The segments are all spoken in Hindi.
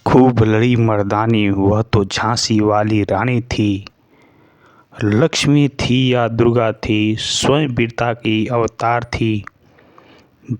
खूब लड़ी मर्दानी वह तो झांसी वाली रानी थी। लक्ष्मी थी या दुर्गा थी, स्वयं वीरता की अवतार थी।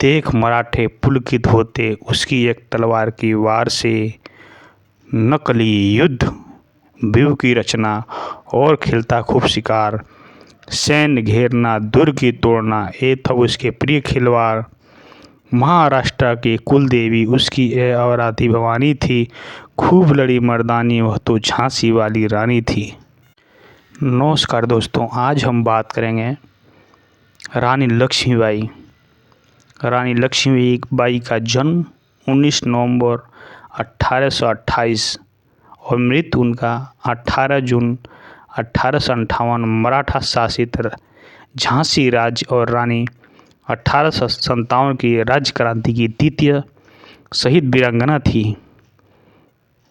देख मराठे पुलकित होते उसकी एक तलवार की वार से। नकली युद्ध व्यूह की रचना और खेलता खूब शिकार। सैन्य घेरना दुर्ग की तोड़ना ये था उसके प्रिय खिलवाड़। महाराष्ट्र की कुल देवी उसकी ये अवराधी भवानी थी। खूब लड़ी मर्दानी वह तो झांसी वाली रानी थी। नमस्कार दोस्तों, आज हम बात करेंगे रानी लक्ष्मीबाई। रानी लक्ष्मीबाई का जन्म 19 नवंबर 1828 और मृत्यु उनका 18 जून 1858 मराठा शासित झांसी राज्य और रानी 1857 की राज्य क्रांति की द्वितीय शहीद वीरांगना थी।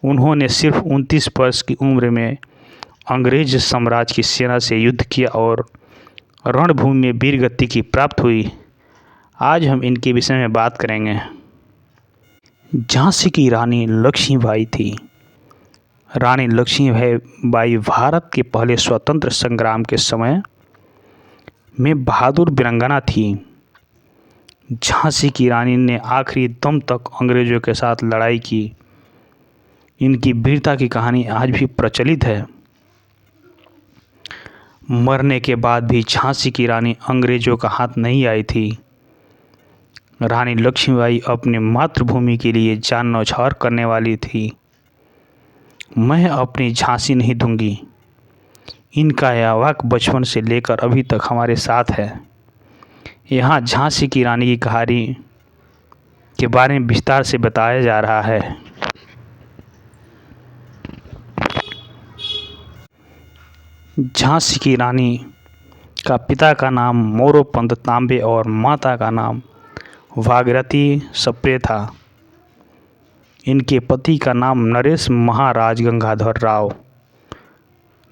उन्होंने सिर्फ 29 वर्ष की उम्र में अंग्रेज साम्राज्य की सेना से युद्ध किया और रणभूमि में वीरगति की प्राप्त हुई। आज हम इनके विषय में बात करेंगे। झांसी की रानी लक्ष्मीबाई थी। रानी लक्ष्मीबाई भारत के पहले स्वतंत्र संग्राम के समय में बहादुर वीरांगना थी। झांसी की रानी ने आखिरी दम तक अंग्रेजों के साथ लड़ाई की। इनकी वीरता की कहानी आज भी प्रचलित है। मरने के बाद भी झांसी की रानी अंग्रेजों का हाथ नहीं आई थी। रानी लक्ष्मीबाई अपनी मातृभूमि के लिए जान न्यौछावर करने वाली थी। मैं अपनी झांसी नहीं दूंगी, इनका यह वाक्य बचपन से लेकर अभी तक हमारे साथ है। यहाँ झांसी की रानी की कहानी के बारे में विस्तार से बताया जा रहा है। झांसी की रानी का पिता का नाम मोरोपंत तांबे और माता का नाम भागीरथी सप्रे था। इनके पति का नाम नरेश महाराज गंगाधर राव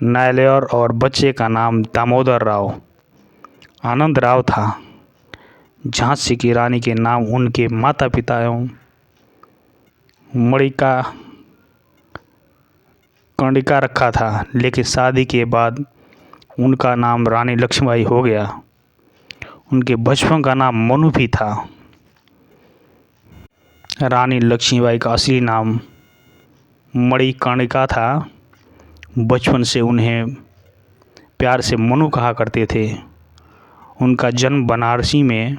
नायलर और बच्चे का नाम दामोदर राव आनंद राव था। झांसी की रानी के नाम उनके माता पिता एवं मणिका कर्णिका रखा था, लेकिन शादी के बाद उनका नाम रानी लक्ष्मीबाई हो गया। उनके बचपन का नाम मनु भी था। रानी लक्ष्मीबाई का असली नाम मणिकर्णिका था। बचपन से उन्हें प्यार से मनु कहा करते थे। उनका जन्म बनारसी में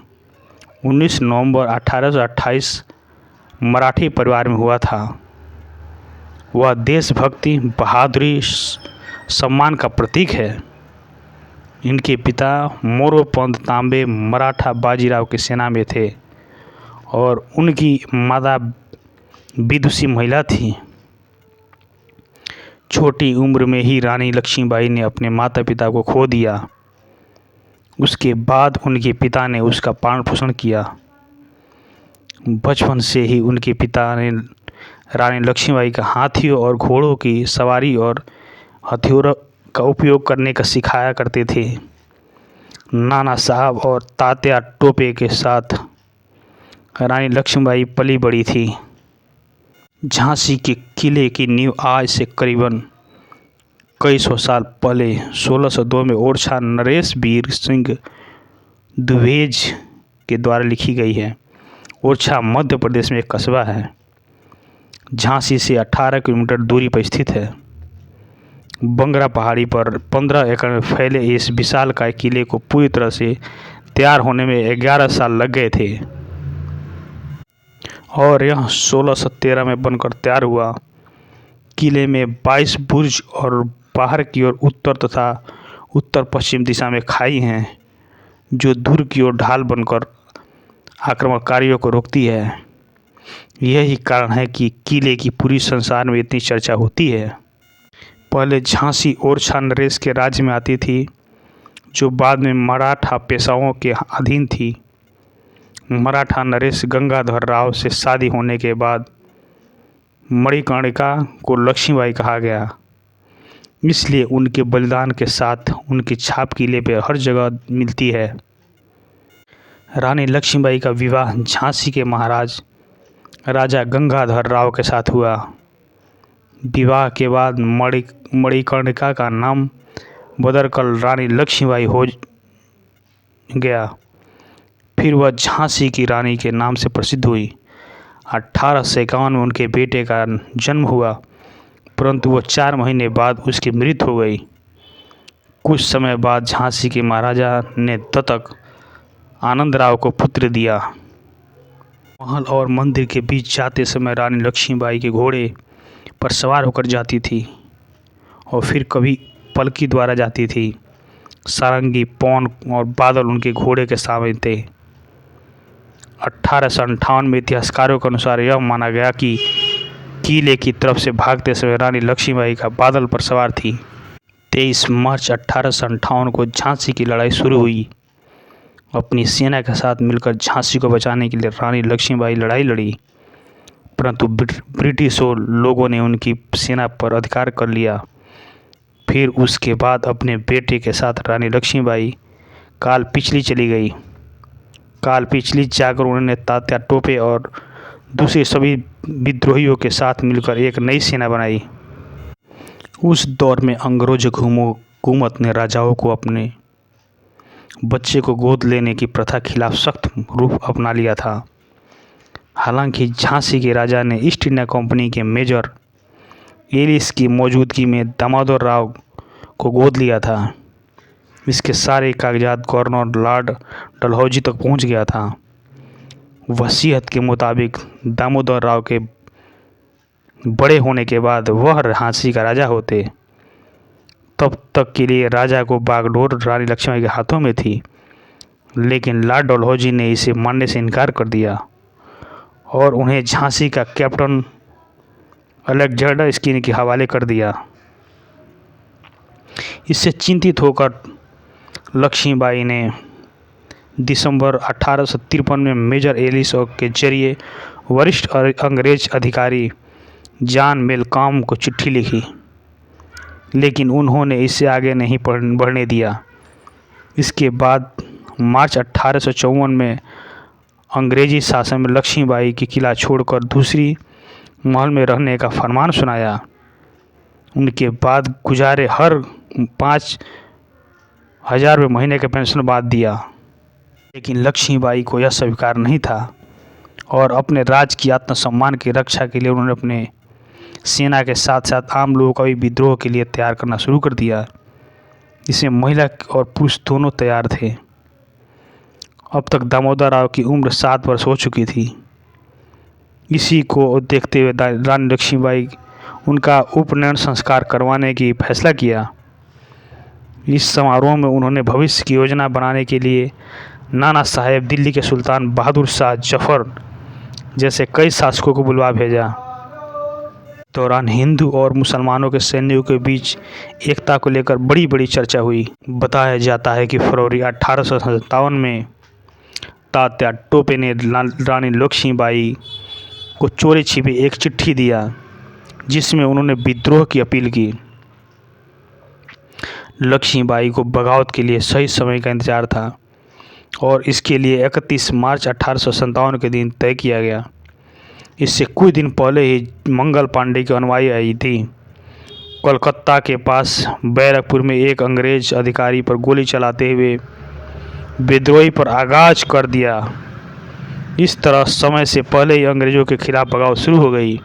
19 नवंबर 1828 मराठी परिवार में हुआ था। वह देशभक्ति, बहादुरी, सम्मान का प्रतीक है। इनके पिता मोरोपंत तांबे मराठा बाजीराव की सेना में थे और उनकी माता विदुषी महिला थी। छोटी उम्र में ही रानी लक्ष्मीबाई ने अपने माता पिता को खो दिया। उसके बाद उनके पिता ने उसका पालन पोषण किया। बचपन से ही उनके पिता ने रानी लक्ष्मीबाई का हाथियों और घोड़ों की सवारी और हथियारों का उपयोग करने का सिखाया करते थे। नाना साहब और तात्या टोपे के साथ रानी लक्ष्मीबाई पली बड़ी थी। झांसी के किले की नींव आज से करीबन कई सौ साल पहले 1602 में ओरछा नरेश वीर सिंह द्विवेदी के द्वारा लिखी गई है। ओरछा मध्य प्रदेश में एक कस्बा है। झांसी से 18 किलोमीटर दूरी पर स्थित है। बंगरा पहाड़ी पर 15 एकड़ में फैले इस विशालकाय किले को पूरी तरह से तैयार होने में 11 साल लग गए थे और यह 1613 में बनकर तैयार हुआ। किले में 22 बुर्ज और बाहर की ओर उत्तर तथा उत्तर पश्चिम दिशा में खाई हैं, जो दूर की ओर ढाल बनकर आक्रमणकारियों को रोकती है। यही कारण है कि किले की पूरी संसार में इतनी चर्चा होती है। पहले झांसी ओरछा नरेश के राज्य में आती थी, जो बाद में मराठा पेशवाओं के अधीन थी। मराठा नरेश गंगाधर राव से शादी होने के बाद मणिकर्णिका को लक्ष्मीबाई कहा गया। इसलिए उनके बलिदान के साथ उनकी छाप किले पर हर जगह मिलती है। रानी लक्ष्मीबाई का विवाह झांसी के महाराज राजा गंगाधर राव के साथ हुआ। विवाह के बाद मणिकर्णिका का नाम बदलकर रानी लक्ष्मीबाई हो गया। फिर वह झांसी की रानी के नाम से प्रसिद्ध हुई। 1851 में उनके बेटे का जन्म हुआ, परंतु वह 4 महीने बाद उसकी मृत्यु हो गई। कुछ समय बाद झांसी के महाराजा ने दत्तक आनंदराव को पुत्र दिया। महल और मंदिर के बीच जाते समय रानी लक्ष्मीबाई के घोड़े पर सवार होकर जाती थी और फिर कभी पलकी द्वारा जाती थी। सारंगी, पवन और बादल उनके घोड़े के सामने थे। 1858 में इतिहासकारों के अनुसार यह माना गया कि किले की तरफ से भागते समय रानी लक्ष्मीबाई का बादल पर सवार थी। 23 मार्च 1858 को झांसी की लड़ाई शुरू हुई। अपनी सेना के साथ मिलकर झांसी को बचाने के लिए रानी लक्ष्मीबाई लड़ाई लड़ी, परंतु ब्रिटिशों लोगों ने उनकी सेना पर अधिकार कर लिया। फिर उसके बाद अपने बेटे के साथ रानी लक्ष्मीबाई कालपिछली चली गई। कालपिछली जाकर उन्होंने तात्या टोपे और दूसरे सभी विद्रोहियों के साथ मिलकर एक नई सेना बनाई। उस दौर में अंग्रेज़ हुकूमत ने राजाओं को अपने बच्चे को गोद लेने की प्रथा खिलाफ सख्त रूप अपना लिया था। हालांकि झांसी के राजा ने ईस्ट इंडिया कंपनी के मेजर एलिस की मौजूदगी में दामोदर राव को गोद लिया था। इसके सारे कागजात गवर्नर लॉर्ड डलहौजी तक पहुंच गया था। वसीयत के मुताबिक दामोदर राव के बड़े होने के बाद वह झांसी का राजा होते। तब तक के लिए राजा को बागडोर रानी लक्ष्मीबाई के हाथों में थी, लेकिन लॉर्ड डलहौजी ने इसे मानने से इनकार कर दिया और उन्हें झांसी का कैप्टन अलेक्जेंडर स्किन के हवाले कर दिया। इससे चिंतित होकर लक्ष्मीबाई ने दिसंबर 1853 में मेजर एलिस के जरिए वरिष्ठ अंग्रेज अधिकारी जॉन मेलकॉम को चिट्ठी लिखी, लेकिन उन्होंने इसे आगे नहीं बढ़ने दिया। इसके बाद मार्च 1854 में अंग्रेजी शासन में लक्ष्मीबाई की किला छोड़कर दूसरी महल में रहने का फरमान सुनाया। उनके बाद गुजारे हर 5,000 रुपये महीने के पेंशन बाद दिया, लेकिन लक्ष्मीबाई को यह स्वीकार नहीं था और अपने राज्य की आत्मसम्मान की रक्षा के लिए उन्होंने अपने सेना के साथ साथ आम लोगों का भी विद्रोह के लिए तैयार करना शुरू कर दिया। इसमें महिला और पुरुष दोनों तैयार थे। अब तक दामोदर राव की उम्र 7 वर्ष हो चुकी थी। इसी को देखते हुए रानी लक्ष्मीबाई उनका उपनयन संस्कार करवाने की फैसला किया। इस समारोह में उन्होंने भविष्य की योजना बनाने के लिए नाना साहेब, दिल्ली के सुल्तान बहादुर शाह जफर जैसे कई शासकों को बुलवा भेजा। दौरान हिंदू और मुसलमानों के सैनिकों के बीच एकता को लेकर बड़ी बड़ी चर्चा हुई। बताया जाता है कि फरवरी 1857 में तात्या टोपे ने रानी लक्ष्मीबाई को चोरी छिपे एक चिट्ठी दिया, जिसमें उन्होंने विद्रोह की अपील की। लक्ष्मीबाई को बगावत के लिए सही समय का इंतजार था और इसके लिए 31 मार्च 1857 के दिन तय किया गया। इससे कुछ दिन पहले ही मंगल पांडे की अनुयायी आई थी। कोलकाता के पास बैरकपुर में एक अंग्रेज अधिकारी पर गोली चलाते हुए विद्रोही पर आगाज कर दिया। इस तरह समय से पहले ही अंग्रेजों के खिलाफ बगावत शुरू हो गई।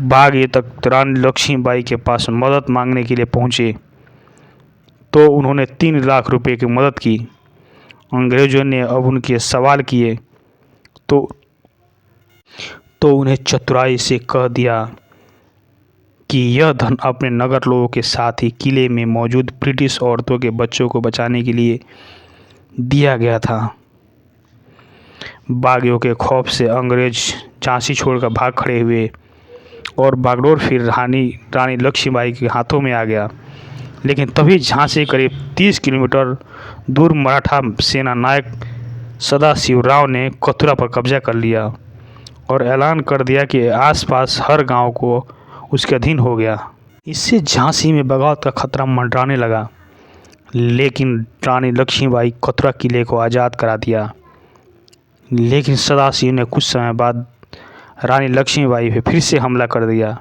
बाग ये तक रानी लक्ष्मीबाई के पास मदद मांगने के लिए पहुंचे तो उन्होंने 3 लाख रुपए की मदद की। अंग्रेजों ने अब उनके सवाल किए तो उन्हें चतुराई से कह दिया कि यह धन अपने नगर लोगों के साथ ही किले में मौजूद ब्रिटिश औरतों के बच्चों को बचाने के लिए दिया गया था। बागियों के खौफ से अंग्रेज झांसी छोड़कर भाग खड़े हुए और बागडोर फिर रानी लक्ष्मीबाई के हाथों में आ गया। लेकिन तभी झांसी करीब 30 किलोमीटर दूर मराठा सेना नायक सदाशिवराव ने कथुरा पर कब्जा कर लिया और ऐलान कर दिया कि आसपास हर गांव को उसके अधीन हो गया। इससे झांसी में बगावत का खतरा मंडराने लगा, लेकिन रानी लक्ष्मीबाई कथुरा किले को आज़ाद करा दिया। लेकिन सदाशिव ने कुछ समय बाद रानी लक्ष्मीबाई पे फिर से हमला कर दिया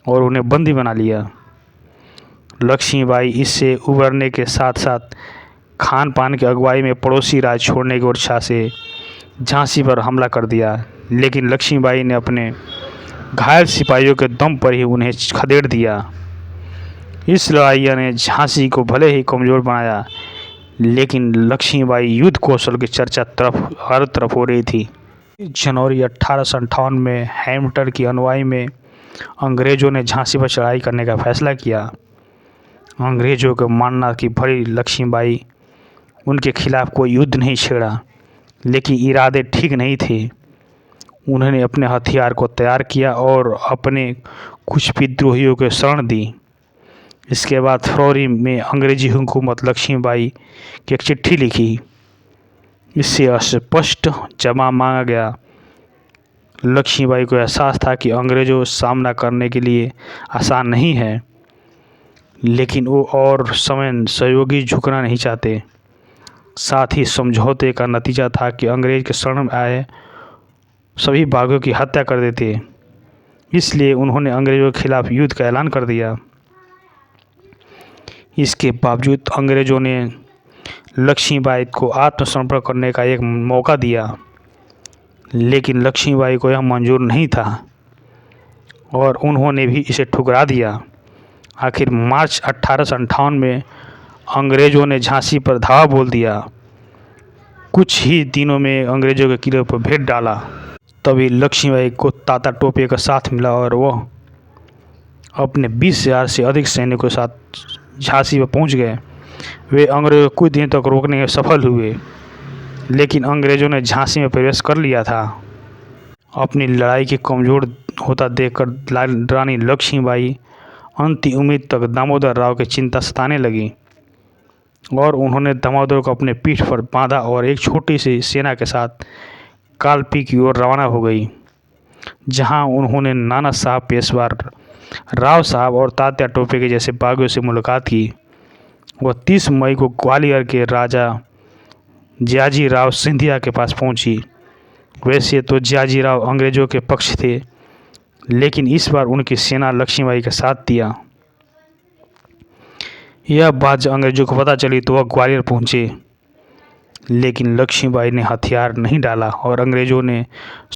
और उन्हें बंदी बना लिया। लक्ष्मीबाई इससे उबरने के साथ साथ खान पान की अगुवाई में पड़ोसी राज्य छोड़ने की इच्छा से झांसी पर हमला कर दिया, लेकिन लक्ष्मीबाई ने अपने घायल सिपाहियों के दम पर ही उन्हें खदेड़ दिया। इस लड़ाई ने झांसी को भले ही कमज़ोर बनाया, लेकिन लक्ष्मीबाई युद्ध कौशल की चर्चा हर तरफ हो रही थी। जनवरी 1858 में हैम्पटन की अगुवाई में अंग्रेज़ों ने झांसी पर चढ़ाई करने का फैसला किया। अंग्रेज़ों का मानना कि भली लक्ष्मीबाई उनके खिलाफ कोई युद्ध नहीं छेड़ा, लेकिन इरादे ठीक नहीं थे। उन्होंने अपने हथियार को तैयार किया और अपने कुछ विद्रोहियों को शरण दी। इसके बाद फरवरी में अंग्रेजी हुकूमत लक्ष्मीबाई की एक चिट्ठी लिखी। इससे स्पष्ट जवाब मांगा गया। लक्ष्मीबाई को एहसास था कि अंग्रेज़ों का सामना करने के लिए आसान नहीं है, लेकिन वो और सहयोगी झुकना नहीं चाहते। साथ ही समझौते का नतीजा था कि अंग्रेज के शरण में आए सभी बागियों की हत्या कर देते। इसलिए उन्होंने अंग्रेज़ों के खिलाफ युद्ध का ऐलान कर दिया। इसके बावजूद अंग्रेज़ों ने लक्ष्मीबाई को आत्मसमर्पण करने का एक मौका दिया, लेकिन लक्ष्मीबाई को यह मंजूर नहीं था और उन्होंने भी इसे ठुकरा दिया। आखिर मार्च 1858 में अंग्रेज़ों ने झांसी पर धावा बोल दिया। कुछ ही दिनों में अंग्रेज़ों के किले पर भेद डाला। तभी लक्ष्मीबाई को तात्या टोपे का साथ मिला और वह अपने 20,000 से अधिक सैनिकों के साथ झांसी पर पहुंच गए। वे अंग्रेज़ों को कुछ दिन तक रोकने में सफल हुए, लेकिन अंग्रेज़ों ने झांसी में प्रवेश कर लिया था। अपनी लड़ाई के कमज़ोर होता देखकर रानी लक्ष्मीबाई अंतिम उम्मीद तक दामोदर राव की चिंता सताने लगी और उन्होंने दामोदर को अपने पीठ पर बांधा और एक छोटी सी सेना के साथ कालपी की ओर रवाना हो गई, जहां उन्होंने नाना साहब पेशवा, राव साहब और तात्या टोपे के जैसे बागियों से मुलाकात की। वह 30 मई को ग्वालियर के राजा जियाजी राव सिंधिया के पास पहुंची। वैसे तो जियाजी राव अंग्रेज़ों के पक्ष थे, लेकिन इस बार उनकी सेना लक्ष्मीबाई का साथ दिया। यह बात जब अंग्रेज़ों को पता चली तो वह ग्वालियर पहुंचे, लेकिन लक्ष्मीबाई ने हथियार नहीं डाला और अंग्रेज़ों ने